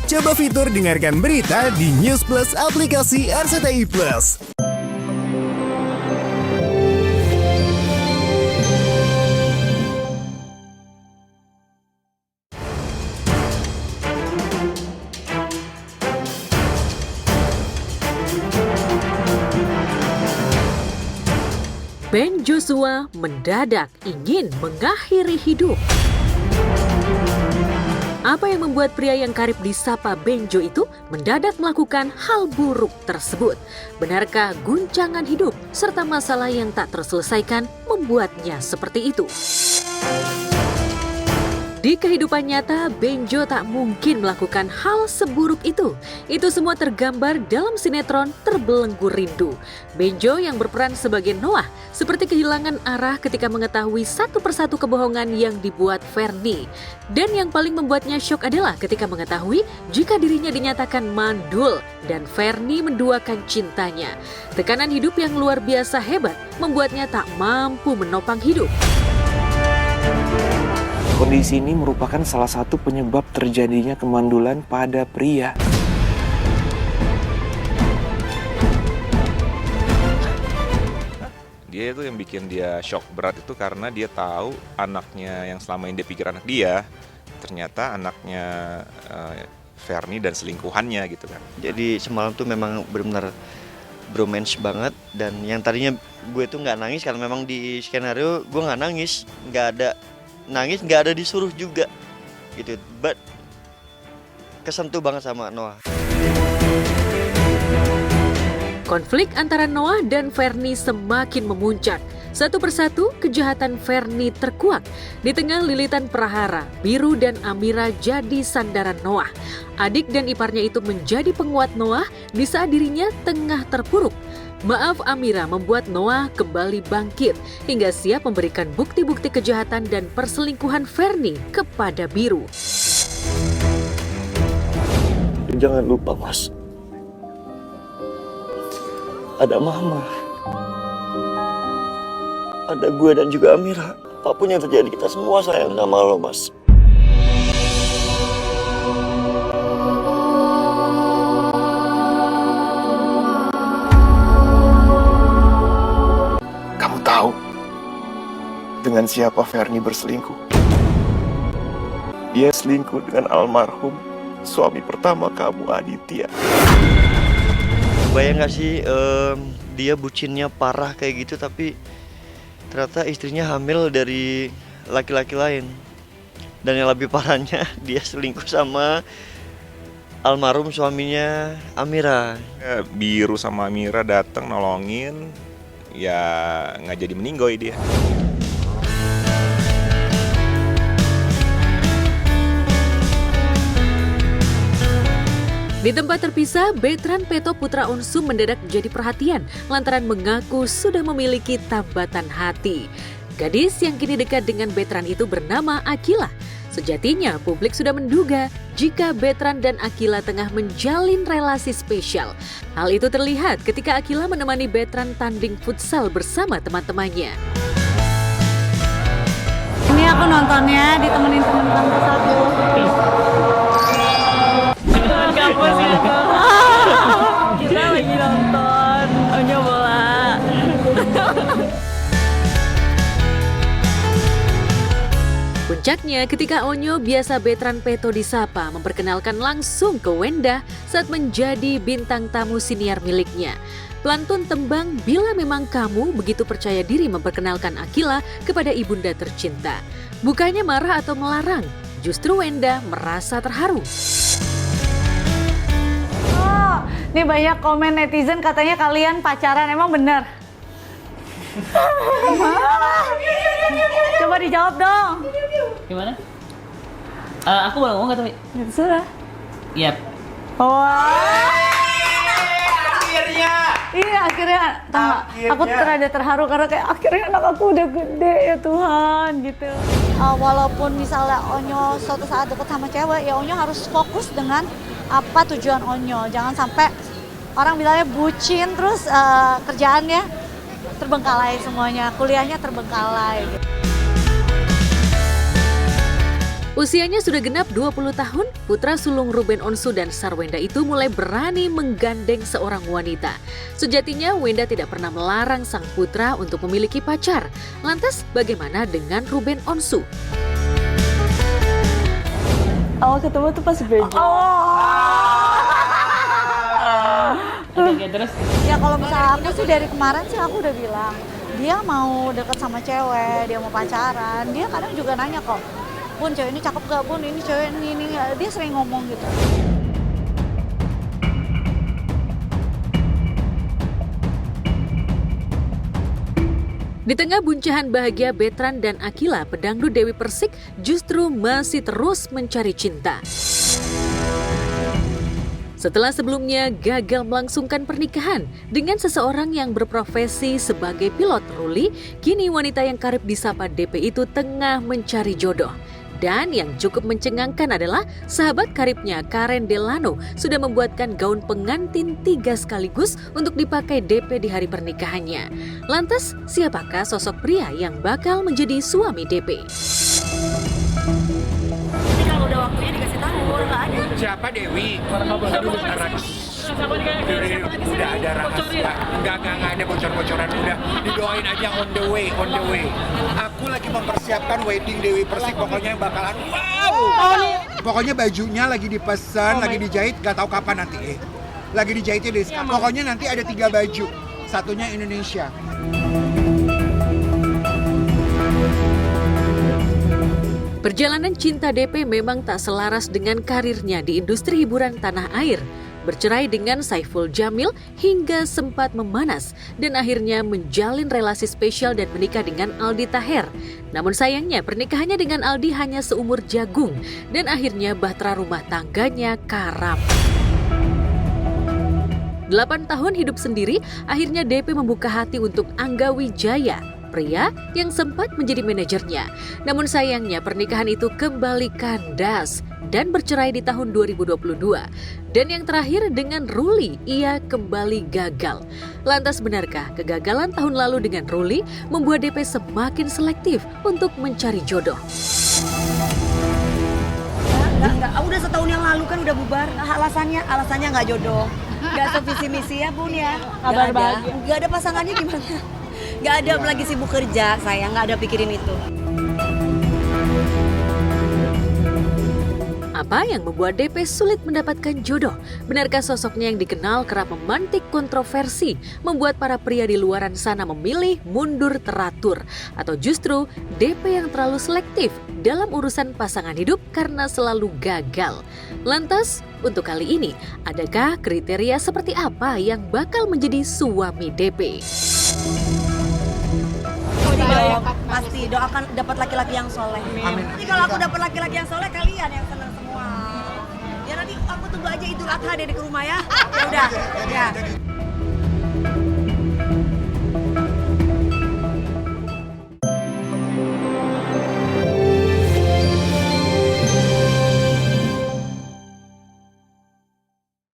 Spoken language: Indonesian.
Coba fitur dengarkan berita di News Plus aplikasi RCTI Plus. Ben Joshua mendadak ingin mengakhiri hidup. Apa yang membuat pria yang karib disapa Benjo itu mendadak melakukan hal buruk tersebut? Benarkah guncangan hidup serta masalah yang tak terselesaikan membuatnya seperti itu? Di kehidupan nyata, Benjo tak mungkin melakukan hal seburuk itu. Itu semua tergambar dalam sinetron Terbelenggu Rindu. Benjo yang berperan sebagai Noah seperti kehilangan arah ketika mengetahui satu persatu kebohongan yang dibuat Fernie. Dan yang paling membuatnya syok adalah ketika mengetahui jika dirinya dinyatakan mandul dan Fernie menduakan cintanya. Tekanan hidup yang luar biasa hebat membuatnya tak mampu menopang hidup. Kondisi ini merupakan salah satu penyebab terjadinya kemandulan pada pria. Dia itu yang bikin dia shock berat itu karena dia tahu anaknya yang selama ini dia pikir anak dia, ternyata anaknya Fernie dan selingkuhannya gitu kan. Jadi semalam tuh memang benar-benar bromance banget, dan yang tadinya gue tuh nggak nangis karena memang di skenario gue nggak nangis, nggak ada disuruh juga gitu, but kesentuh banget sama Noah. Konflik antara Noah dan Fernie semakin memuncak. Satu persatu kejahatan Fernie terkuak. Di tengah lilitan prahara, Biru dan Amira jadi sandaran Noah. Adik dan iparnya itu menjadi penguat Noah di saat dirinya tengah terpuruk. Maaf Amira membuat Noah kembali bangkit hingga siap memberikan bukti-bukti kejahatan dan perselingkuhan Fernie kepada Biru. Jangan lupa Mas, ada Mama, ada gue dan juga Amira. Apapun yang terjadi kita semua sayang sama lo Mas. Kamu tahu dengan siapa Fernie berselingkuh? Dia selingkuh dengan almarhum suami pertama kamu, Aditya. Bayang gak sih dia bucinnya parah kayak gitu, tapi ternyata istrinya hamil dari laki-laki lain. Dan yang lebih parahnya dia selingkuh sama almarhum suaminya Amira. Biru sama Amira datang nolongin, ya nggak jadi meninggoy dia. Di tempat terpisah, Betran Peto putra Unsum mendadak jadi perhatian lantaran mengaku sudah memiliki tambatan hati. Gadis yang kini dekat dengan Betran itu bernama Akila. Sejatinya, publik sudah menduga jika Betran dan Akila tengah menjalin relasi spesial. Hal itu terlihat ketika Akila menemani Betran tanding futsal bersama teman-temannya. Ini aku nontonnya ditemenin teman-teman satu. Kampus gitu. Kita lagi nonton Onyo bola. Puncaknya ketika Onyo biasa Betran Peto disapa memperkenalkan langsung ke Wenda saat menjadi bintang tamu siniar miliknya. Pelantun tembang Bila Memang Kamu begitu percaya diri memperkenalkan Akila kepada ibunda tercinta. Bukannya marah atau melarang, justru Wenda merasa terharu. Nih banyak komen netizen katanya kalian pacaran, emang bener? Coba dijawab dong. Gimana? Aku boleh ngomong gak tapi? Sudah. Yap. Wah. Iya akhirnya. Aku terada terharu karena kayak akhirnya anak aku udah gede ya Tuhan gitu. Walaupun misalnya Onyo suatu saat deket sama cewek, ya Onyo harus fokus dengan apa tujuan Onyo. Jangan sampai orang bilangnya bucin terus kerjaannya terbengkalai semuanya, kuliahnya terbengkalai. Usianya sudah genap 20 tahun, putra sulung Ruben Onsu dan Sarwenda itu mulai berani menggandeng seorang wanita. Sejatinya Wenda tidak pernah melarang sang putra untuk memiliki pacar. Lantas bagaimana dengan Ruben Onsu? Awal ketemu tuh pas Benjo. Oke, terus Ya kalau misalnya aku sih dari kemarin sih aku udah bilang, dia mau deket sama cewek, dia mau pacaran, dia kadang juga nanya kok, Bun cewek ini cakep gak Bun, ini cewek ini, dia sering ngomong gitu. Di tengah buncahan bahagia Betran dan Akila, pedangdut Dewi Persik justru masih terus mencari cinta. Setelah sebelumnya gagal melangsungkan pernikahan dengan seseorang yang berprofesi sebagai pilot ruli, kini wanita yang kerap disapa DP itu tengah mencari jodoh. Dan yang cukup mencengangkan adalah sahabat karibnya Karen Delano sudah membuatkan gaun pengantin 3 sekaligus untuk dipakai DP di hari pernikahannya. Lantas, siapakah sosok pria yang bakal menjadi suami DP? Ini kalau udah waktunya dikasih tahu, nggak ada. Siapa Dewi? Udah ada rahasia. Enggak ada bocor-bocoran. Udah didoain aja on the way. Aku lagi mempersiapkan wedding Dewi Persik, pokoknya yang bakalan wow. Pokoknya bajunya lagi dipesan, lagi dijahit, nggak tahu kapan nanti. Lagi dijahitnya deh. Pokoknya nanti ada 3 baju. Satunya Indonesia. Perjalanan cinta DP memang tak selaras dengan karirnya di industri hiburan tanah air. Bercerai dengan Saiful Jamil hingga sempat memanas dan akhirnya menjalin relasi spesial dan menikah dengan Aldi Taher. Namun sayangnya pernikahannya dengan Aldi hanya seumur jagung dan akhirnya bahtera rumah tangganya karam. 8 tahun hidup sendiri, akhirnya DP membuka hati untuk Angga Wijaya, pria yang sempat menjadi manajernya. Namun sayangnya pernikahan itu kembali kandas dan bercerai di tahun 2022. Dan yang terakhir dengan Ruli, ia kembali gagal. Lantas benarkah kegagalan tahun lalu dengan Ruli membuat DP semakin selektif untuk mencari jodoh? Enggak. Udah setahun yang lalu kan udah bubar. Alasannya nggak jodoh. Nggak sevisi misi ya Bun ya. Kabar bahagia. Nggak ada pasangannya gimana? Nggak ada, lagi sibuk kerja, saya nggak ada pikirin itu. Apa yang membuat DP sulit mendapatkan jodoh? Benarkah sosoknya yang dikenal kerap memantik kontroversi, membuat para pria di luaran sana memilih mundur teratur? Atau justru DP yang terlalu selektif dalam urusan pasangan hidup karena selalu gagal? Lantas, untuk kali ini, adakah kriteria seperti apa yang bakal menjadi suami DP? Pasti doakan dapat laki-laki yang soleh. Amin. Nanti kalau aku dapat laki-laki yang soleh, kalian yang senang semua. Ya nanti aku tunggu aja Idul Adha deh ke rumah ya. Ya udah. Ya.